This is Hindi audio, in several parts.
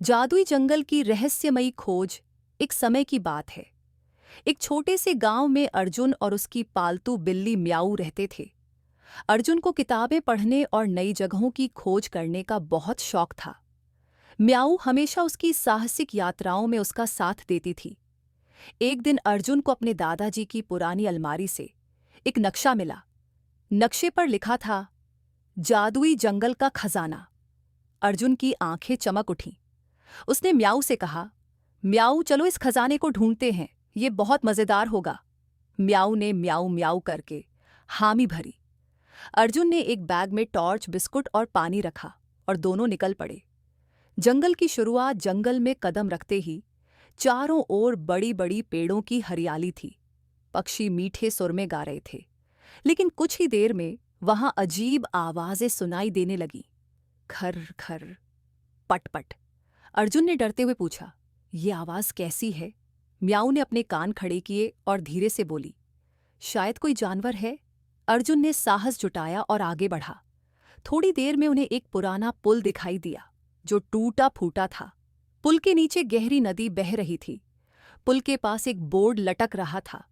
जादुई जंगल की रहस्यमयी खोज एक समय की बात है। एक छोटे से गांव में अर्जुन और उसकी पालतू बिल्ली म्याऊ रहते थे। अर्जुन को किताबें पढ़ने और नई जगहों की खोज करने का बहुत शौक था। म्याऊ हमेशा उसकी साहसिक यात्राओं में उसका साथ देती थी। एक दिन अर्जुन को अपने दादाजी की पुरानी अलमारी से एक नक्शा मिला। नक्शे पर लिखा था, जादुई जंगल का खजाना। अर्जुन की आंखें चमक उठीं। उसने म्याऊ से कहा, म्याऊ चलो इस खजाने को ढूंढते हैं, ये बहुत मजेदार होगा। म्याऊ ने म्याऊ म्याऊ करके हामी भरी। अर्जुन ने एक बैग में टॉर्च, बिस्कुट और पानी रखा और दोनों निकल पड़े। जंगल की शुरुआत जंगल में कदम रखते ही चारों ओर बड़ी बड़ी पेड़ों की हरियाली थी। पक्षी मीठे सुर में गा रहे थे। लेकिन कुछ ही देर में वहां अजीब आवाजें सुनाई देने लगीं। खर खर, पट पट। अर्जुन ने डरते हुए पूछा, ये आवाज कैसी है? म्याऊ ने अपने कान खड़े किए और धीरे से बोली, शायद कोई जानवर है। अर्जुन ने साहस जुटाया और आगे बढ़ा। थोड़ी देर में उन्हें एक पुराना पुल दिखाई दिया जो टूटा फूटा था। पुल के नीचे गहरी नदी बह रही थी। पुल के पास एक बोर्ड लटक रहा था।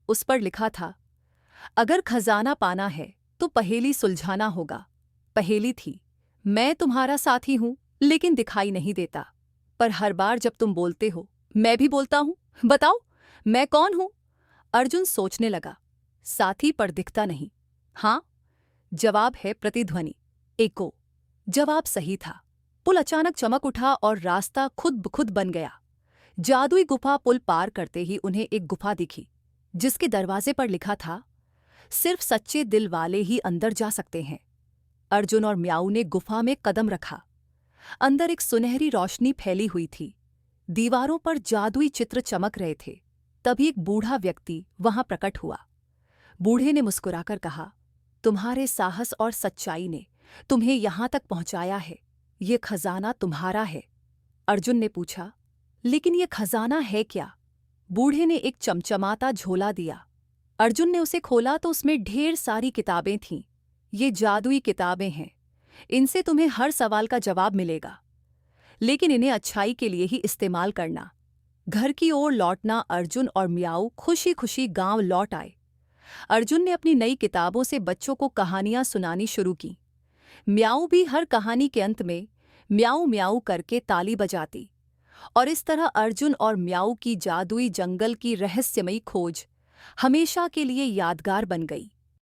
उस पर लिखा था, अगर खजाना पाना है तो पहेली सुलझाना होगा। पहेली थी, मैं तुम्हारा साथी हूं लेकिन दिखाई नहीं देता, पर हर बार जब तुम बोलते हो मैं भी बोलता हूं। बताओ मैं कौन हूं? अर्जुन सोचने लगा, साथी पर दिखता नहीं। हाँ, जवाब है प्रतिध्वनि, एको। जवाब सही था। पुल अचानक चमक उठा और रास्ता खुद ब खुद बन गया। जादुई गुफा। पुल पार करते ही उन्हें एक गुफा दिखी जिसके दरवाजे पर लिखा था, सिर्फ सच्चे दिल वाले ही अंदर जा सकते हैं। अर्जुन और म्याऊ ने गुफा में कदम रखा। अंदर एक सुनहरी रोशनी फैली हुई थी। दीवारों पर जादुई चित्र चमक रहे थे। तभी एक बूढ़ा व्यक्ति वहां प्रकट हुआ। बूढ़े ने मुस्कुराकर कहा, तुम्हारे साहस और सच्चाई ने तुम्हें यहां तक पहुंचाया है। ये खजाना तुम्हारा है। अर्जुन ने पूछा, लेकिन ये खजाना है क्या? बूढ़े ने एक चमचमाता झोला दिया। अर्जुन ने उसे खोला तो उसमें ढेर सारी किताबें थीं। ये जादुई किताबें हैं। इनसे तुम्हें हर सवाल का जवाब मिलेगा, लेकिन इन्हें अच्छाई के लिए ही इस्तेमाल करना। घर की ओर लौटना। अर्जुन और म्याऊ खुशी खुशी गांव लौट आए। अर्जुन ने अपनी नई किताबों से बच्चों को कहानियां सुनानी शुरू की। म्याऊ भी हर कहानी के अंत में म्याऊ म्याऊ करके ताली बजाती। और इस तरह अर्जुन और म्याऊ की जादुई जंगल की रहस्यमयी खोज हमेशा के लिए यादगार बन गई।